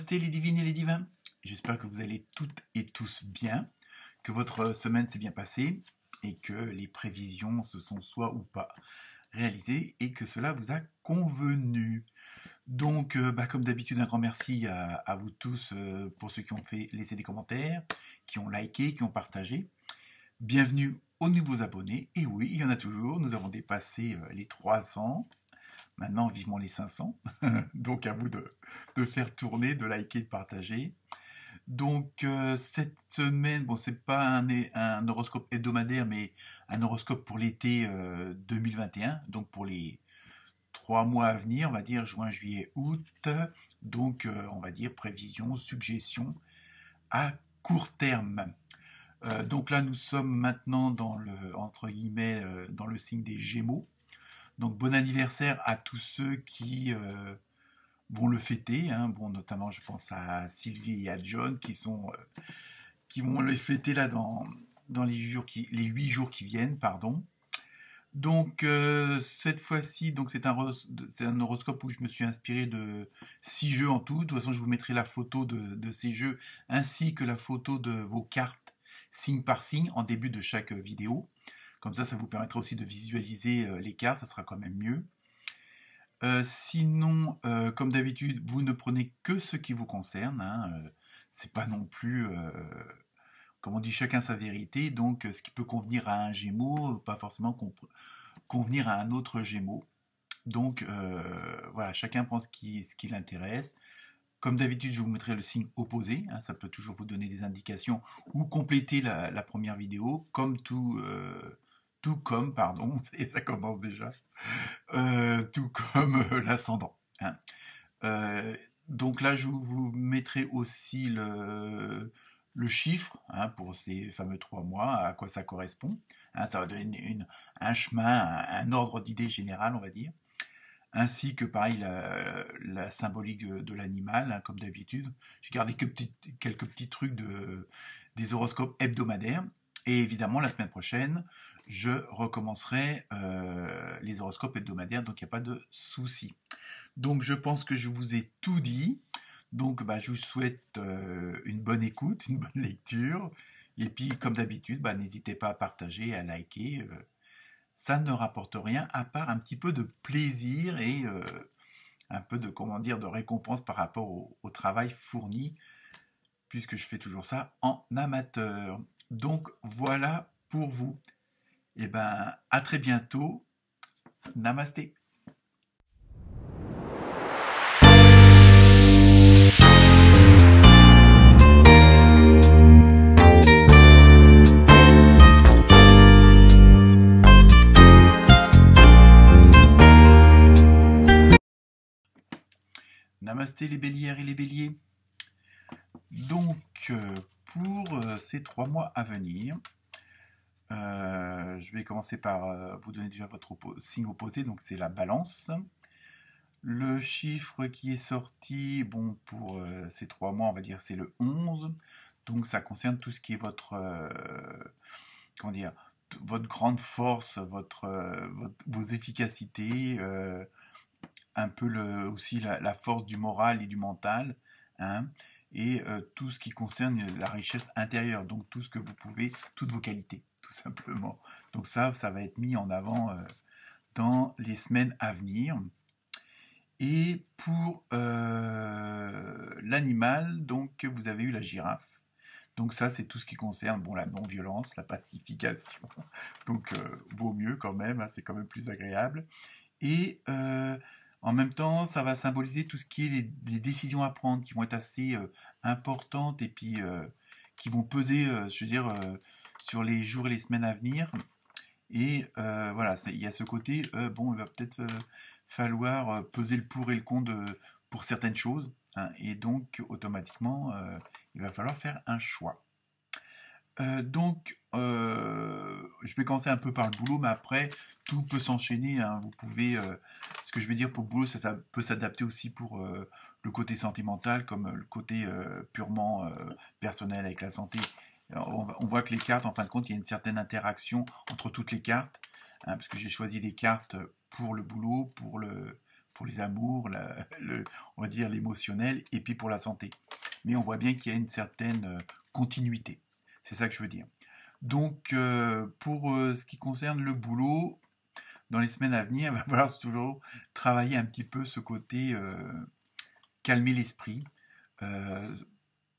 Namasté les divines et les divins. J'espère que vous allez toutes et tous bien, que votre semaine s'est bien passée et que les prévisions se sont soit ou pas réalisées et que cela vous a convenu. Donc, comme d'habitude, un grand merci à vous tous pour ceux qui ont laissé des commentaires, qui ont liké, qui ont partagé. Bienvenue aux nouveaux abonnés. Et oui, il y en a toujours. Nous avons dépassé les 300. Maintenant, vivement les 500. Donc, à vous de faire tourner, de liker, de partager. Donc, cette semaine, bon, c'est pas un horoscope hebdomadaire, mais un horoscope pour l'été 2021. Donc, pour les 3 mois à venir, on va dire juin, juillet, août. Donc, on va dire prévision, suggestion à court terme. Donc là, nous sommes maintenant dans entre guillemets, dans le signe des Gémeaux. Donc bon anniversaire à tous ceux qui vont le fêter. Hein. Bon, notamment, je pense à Sylvie et à John qui vont le fêter là dans les 8 jours qui viennent, pardon. Donc cette fois-ci, donc c'est un horoscope où je me suis inspiré de 6 jeux en tout. De toute façon, je vous mettrai la photo de ces jeux ainsi que la photo de vos cartes signe par signe en début de chaque vidéo. Comme ça vous permettra aussi de visualiser les cartes, ça sera quand même mieux. Sinon, comme d'habitude, vous ne prenez que ce qui vous concerne. Hein, c'est pas non plus, comme on dit, chacun sa vérité. Donc, ce qui peut convenir à un Gémeaux, pas forcément convenir à un autre Gémeaux. Donc, voilà, chacun prend ce qui l'intéresse. Comme d'habitude, je vous mettrai le signe opposé. Hein, ça peut toujours vous donner des indications ou compléter la première vidéo, comme pardon, et ça commence déjà, tout comme l'ascendant. Hein. Donc là, je vous mettrai aussi le chiffre hein, pour ces fameux 3 mois, à quoi ça correspond. Hein, ça va donner un chemin, un ordre d'idées général, on va dire. Ainsi que, pareil, la symbolique de l'animal, hein, comme d'habitude. J'ai gardé quelques petits trucs des horoscopes hebdomadaires. Et évidemment, la semaine prochaine, je recommencerai les horoscopes hebdomadaires, donc il n'y a pas de souci. Donc je pense que je vous ai tout dit. Donc je vous souhaite une bonne écoute, une bonne lecture. Et puis comme d'habitude, n'hésitez pas à partager, à liker. Ça ne rapporte rien à part un petit peu de plaisir et un peu de, de récompense par rapport au travail fourni, puisque je fais toujours ça en amateur. Donc voilà pour vous. Et à très bientôt. Namasté. Namasté les bélières et les béliers. Donc, pour ces 3 mois à venir, je vais commencer par vous donner déjà votre signe opposé, donc c'est la balance. Le chiffre qui est sorti, bon, pour ces 3 mois, on va dire c'est le 11. Donc ça concerne tout ce qui est votre grande force, vos efficacités, un peu aussi la force du moral et du mental, hein, et tout ce qui concerne la richesse intérieure, donc tout ce que vous pouvez, toutes vos qualités, tout simplement. Donc ça va être mis en avant dans les semaines à venir. Et pour l'animal, donc vous avez eu la girafe. Donc ça, c'est tout ce qui concerne la non-violence, la pacification. Donc vaut mieux quand même, hein, c'est quand même plus agréable. Et en même temps, ça va symboliser tout ce qui est les décisions à prendre, qui vont être assez importantes et puis qui vont peser, sur les jours et les semaines à venir. Et voilà, il y a ce côté, il va peut-être falloir peser le pour et le contre pour certaines choses. Hein, et donc, automatiquement, il va falloir faire un choix. Donc, je vais commencer un peu par le boulot, mais après, tout peut s'enchaîner. Hein. Vous pouvez, ce que je vais dire pour le boulot, ça peut s'adapter aussi pour le côté sentimental, comme le côté purement personnel avec la santé. Alors, on voit que les cartes, en fin de compte, il y a une certaine interaction entre toutes les cartes, hein, parce que j'ai choisi des cartes pour le boulot, pour pour les amours, on va dire l'émotionnel, et puis pour la santé. Mais on voit bien qu'il y a une certaine continuité. C'est ça que je veux dire. Donc, pour ce qui concerne le boulot, dans les semaines à venir, il va falloir toujours travailler un petit peu ce côté calmer l'esprit, euh,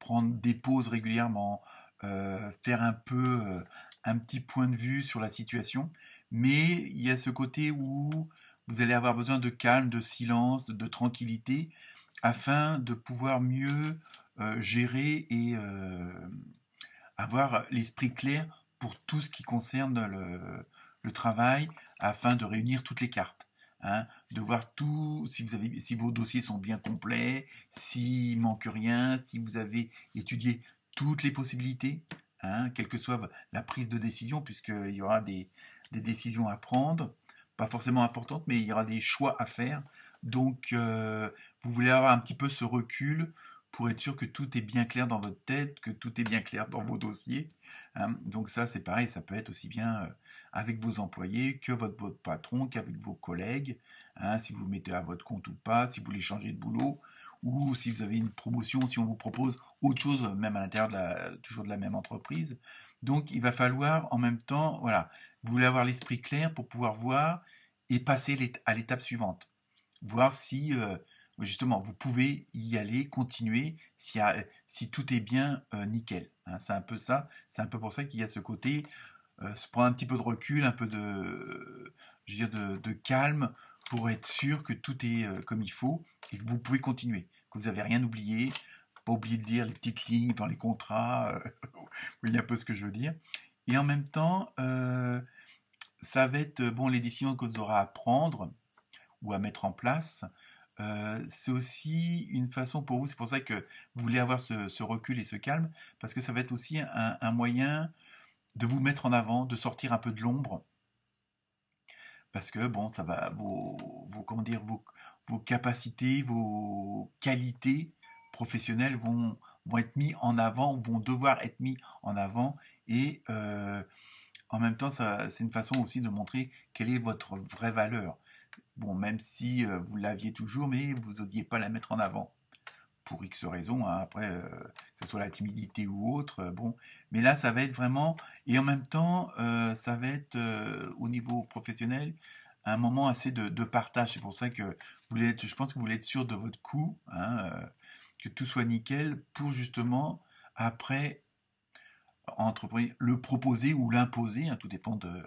prendre des pauses régulièrement, faire un petit point de vue sur la situation. Mais il y a ce côté où vous allez avoir besoin de calme, de silence, de tranquillité, afin de pouvoir mieux gérer et avoir l'esprit clair pour tout ce qui concerne le travail, afin de réunir toutes les cartes. Hein, de voir tout, si vos dossiers sont bien complets, s'il manque rien, si vous avez étudié toutes les possibilités, hein, quelle que soit la prise de décision, puisqu'il y aura des décisions à prendre, pas forcément importantes, mais il y aura des choix à faire. Donc, vous voulez avoir un petit peu ce recul pour être sûr que tout est bien clair dans votre tête, que tout est bien clair dans vos dossiers. Hein. Donc ça, c'est pareil, ça peut être aussi bien avec vos employés que votre patron, qu'avec vos collègues, hein, si vous vous mettez à votre compte ou pas, si vous voulez changer de boulot, ou si vous avez une promotion, si on vous propose autre chose, même à l'intérieur toujours de la même entreprise. Donc il va falloir en même temps, voilà, vous voulez avoir l'esprit clair pour pouvoir voir et passer à l'étape suivante. Voir si justement vous pouvez y aller, continuer, si tout est bien nickel. Hein, c'est un peu ça, c'est un peu pour ça qu'il y a ce côté, se prendre un petit peu de recul, un peu je veux dire de calme, pour être sûr que tout est comme il faut et que vous pouvez continuer, que vous n'avez rien oublié, pas oublier de lire les petites lignes dans les contrats, vous voyez un peu ce que je veux dire. Et en même temps, ça va être bon les décisions que vous aurez à prendre ou à mettre en place. C'est aussi une façon pour vous, c'est pour ça que vous voulez avoir ce recul et ce calme, parce que ça va être aussi un moyen de vous mettre en avant, de sortir un peu de l'ombre, parce que bon, ça va, comment dire, vos capacités, vos qualités professionnelles vont être mis en avant, vont devoir être mis en avant, et en même temps, c'est une façon aussi de montrer quelle est votre vraie valeur. Bon, même si vous l'aviez toujours, mais vous n'osiez pas la mettre en avant. Pour X raisons, hein, après, que ce soit la timidité ou autre, bon. Mais là, ça va être vraiment, et en même temps, ça va être au niveau professionnel, un moment assez de partage. C'est pour ça que je pense que vous voulez être sûr de votre coup, hein, que tout soit nickel, pour justement, après, entreprise, le proposer ou l'imposer, hein, tout dépend de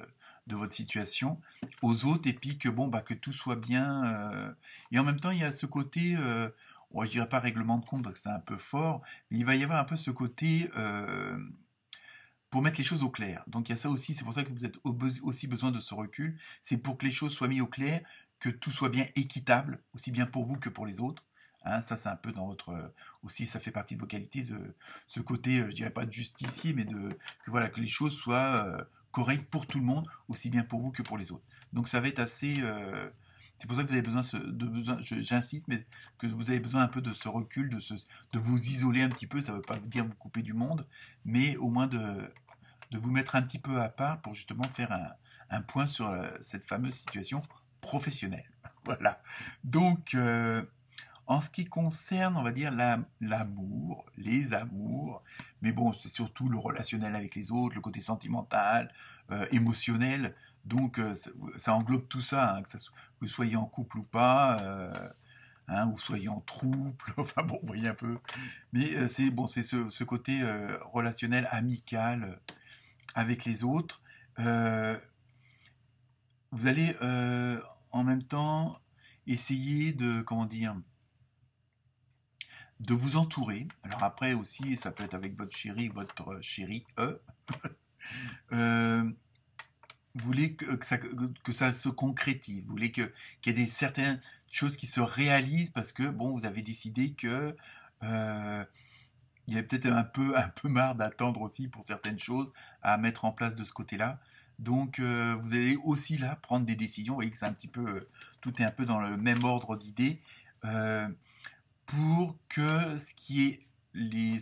votre situation, aux autres, et puis que bon, bah, que tout soit bien. Et en même temps, il y a ce côté, bon, je dirais pas règlement de compte parce que c'est un peu fort, mais il va y avoir un peu ce côté pour mettre les choses au clair. Donc il y a ça aussi, c'est pour ça que vous êtes aussi besoin de ce recul, c'est pour que les choses soient mises au clair, que tout soit bien équitable, aussi bien pour vous que pour les autres. Hein, ça, c'est un peu dans votre aussi, ça fait partie de vos qualités, de ce côté, je dirais pas de justicier, mais que voilà, que les choses soient correctes pour tout le monde, aussi bien pour vous que pour les autres. Donc ça va être assez. C'est pour ça que vous avez j'insiste, mais que vous avez besoin un peu de ce recul, de vous isoler un petit peu. Ça ne veut pas dire vous couper du monde, mais au moins de vous mettre un petit peu à part pour justement faire un point sur cette fameuse situation professionnelle. Voilà. Donc, en ce qui concerne, on va dire, l'amour, les amours, mais bon, c'est surtout le relationnel avec les autres, le côté sentimental, émotionnel. Donc, ça englobe tout ça, hein, que vous soyez en couple ou pas, hein, ou soyez en trouble, enfin bon, vous voyez un peu. Mais c'est bon, c'est ce côté relationnel, amical avec les autres. Euh, vous allez en même temps essayer de, comment dire, de vous entourer. Alors après aussi, ça peut être avec votre chéri, euh, vous voulez que ça se concrétise, vous voulez qu'il y ait certaines choses qui se réalisent parce que, bon, vous avez décidé que il y a peut-être un peu marre d'attendre aussi pour certaines choses à mettre en place de ce côté-là. Donc, vous allez aussi là prendre des décisions. Vous voyez que c'est un petit peu, tout est un peu dans le même ordre d'idées. Pour que ce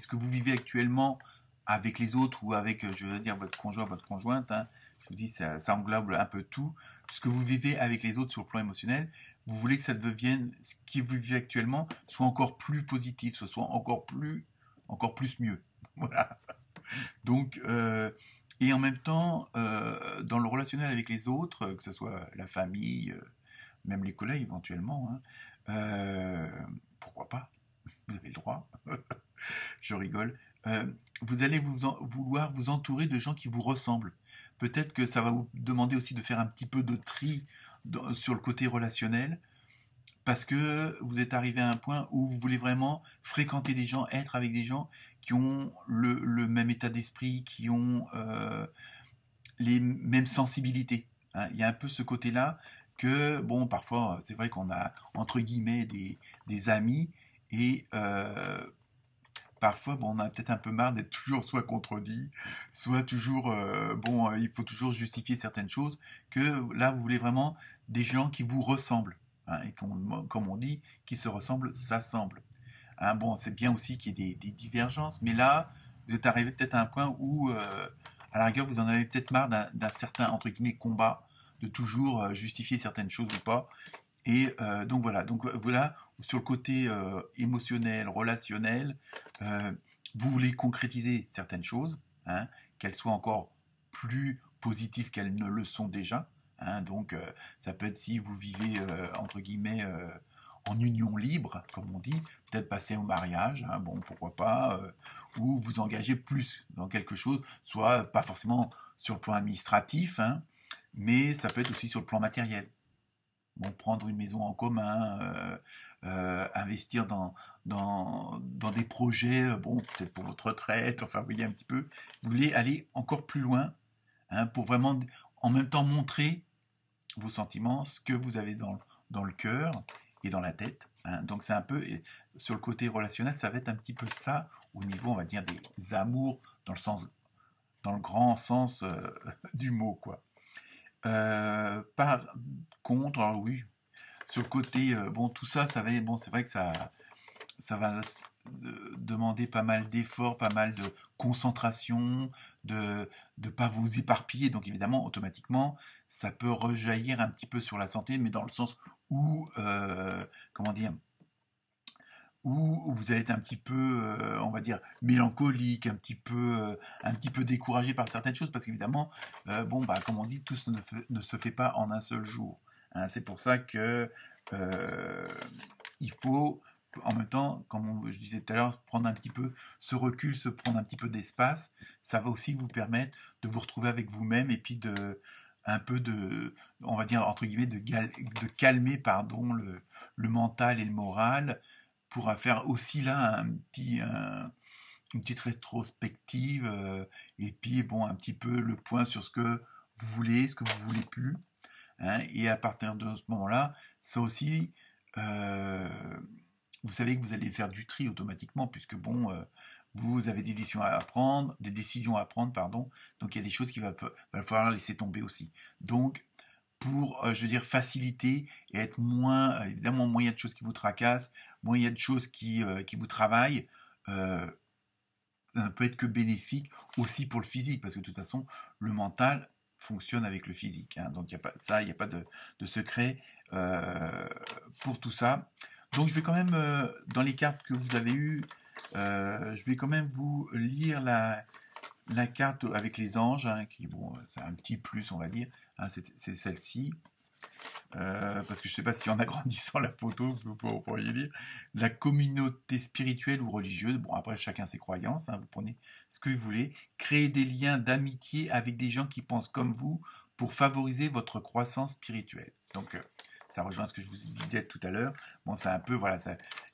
que vous vivez actuellement avec les autres ou avec, je veux dire, votre conjoint, votre conjointe, hein, je vous dis, ça englobe un peu tout. Ce que vous vivez avec les autres sur le plan émotionnel, vous voulez que ça devienne, ce qui vous vivez actuellement, soit encore plus positif, soit encore plus mieux. Voilà. Donc, et en même temps, dans le relationnel avec les autres, que ce soit la famille, même les collègues éventuellement, hein, pourquoi pas? Vous avez le droit. Je rigole. Vous allez vouloir vous entourer de gens qui vous ressemblent. Peut-être que ça va vous demander aussi de faire un petit peu de tri sur le côté relationnel, parce que vous êtes arrivé à un point où vous voulez vraiment fréquenter des gens, être avec des gens qui ont le même état d'esprit, qui ont les mêmes sensibilités. Hein. Il y a un peu ce côté-là que, bon, parfois, c'est vrai qu'on a, entre guillemets, des amis, et parfois, bon, on a peut-être un peu marre d'être toujours soit contredit, soit toujours, il faut toujours justifier certaines choses, que là, vous voulez vraiment des gens qui vous ressemblent. Hein, et comme on dit, qui se ressemblent, s'assemblent. Hein, bon, c'est bien aussi qu'il y ait des divergences, mais là, vous êtes arrivé peut-être à un point où, à la rigueur, vous en avez peut-être marre d'un certain, entre guillemets, combat, de toujours justifier certaines choses ou pas. Et donc voilà, sur le côté émotionnel, relationnel, euh, vous voulez concrétiser certaines choses, hein, qu'elles soient encore plus positives qu'elles ne le sont déjà. Hein, donc ça peut être si vous vivez entre guillemets en union libre, comme on dit, peut-être passer au mariage, hein, bon pourquoi pas, ou vous engager plus dans quelque chose, soit pas forcément sur le plan administratif, hein, mais ça peut être aussi sur le plan matériel. Bon, prendre une maison en commun, investir dans des projets, bon, peut-être pour votre retraite, enfin, vous voyez un petit peu. Vous voulez aller encore plus loin, hein, pour vraiment, en même temps, montrer vos sentiments, ce que vous avez dans le cœur et dans la tête. Hein. Donc, c'est un peu, sur le côté relationnel, ça va être un petit peu ça, au niveau, on va dire, des amours, dans le grand sens du mot, quoi. Par contre, alors oui, sur le côté, bon, tout ça, bon, c'est vrai que ça va demander pas mal d'efforts, pas mal de concentration, de pas vous éparpiller. Donc évidemment, automatiquement, ça peut rejaillir un petit peu sur la santé, mais dans le sens où, comment dire, où vous allez être un petit peu, on va dire, mélancolique, un petit peu découragé par certaines choses, parce qu'évidemment, bon, bah, comme on dit, tout ne se fait pas en un seul jour. Hein. C'est pour ça que il faut, en même temps, je disais tout à l'heure, prendre un petit peu ce recul, se prendre un petit peu d'espace. Ça va aussi vous permettre de vous retrouver avec vous-même et puis un peu on va dire, entre guillemets, de calmer, pardon, le mental et le moral, pour faire aussi là une petite rétrospective, et puis bon, un petit peu le point sur ce que vous voulez, ce que vous voulez plus. Hein, et à partir de ce moment-là, ça aussi, euh, vous savez que vous allez faire du tri automatiquement, puisque bon, vous avez des décisions à prendre, pardon. Donc il y a des choses va falloir laisser tomber aussi. Donc pour, je veux dire, faciliter et être moins, évidemment, moins il y a de choses qui vous tracassent, moins il y a de choses qui vous travaillent, euh, ça ne peut être que bénéfique aussi pour le physique, parce que de toute façon, le mental fonctionne avec le physique. Hein, donc il n'y a pas de ça, il n'y a pas de secret pour tout ça. Donc je vais quand même, dans les cartes que vous avez eues, je vais quand même vous lire la carte avec les anges, hein, qui, bon, c'est un petit plus, on va dire. Hein, c'est celle-ci. Parce que je ne sais pas si en agrandissant la photo, vous pourriez lire. La communauté spirituelle ou religieuse. Bon, après, chacun ses croyances. Hein, vous prenez ce que vous voulez. Créer des liens d'amitié avec des gens qui pensent comme vous pour favoriser votre croissance spirituelle. Donc, ça rejoint ce que je vous disais tout à l'heure. Bon, c'est un peu, voilà,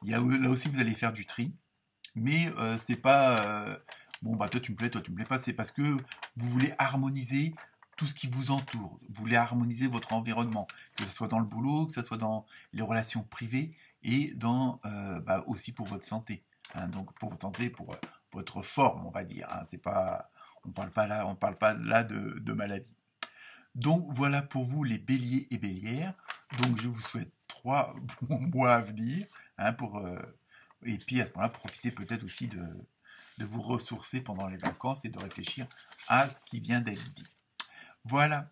là aussi, vous allez faire du tri. Mais c'est pas bon bah toi tu me plais pas, c'est parce que vous voulez harmoniser tout ce qui vous entoure. Vous voulez harmoniser votre environnement, que ce soit dans le boulot, que ce soit dans les relations privées et aussi pour votre santé. Hein, donc pour votre santé, pour votre forme, on va dire. Hein, c'est pas, on parle pas là de maladie. Donc voilà pour vous les béliers et bélières. Donc je vous souhaite 3 bons mois à venir, hein, et puis à ce moment-là, profitez peut-être aussi de vous ressourcer pendant les vacances et de réfléchir à ce qui vient d'être dit. Voilà.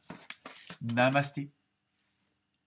Namasté.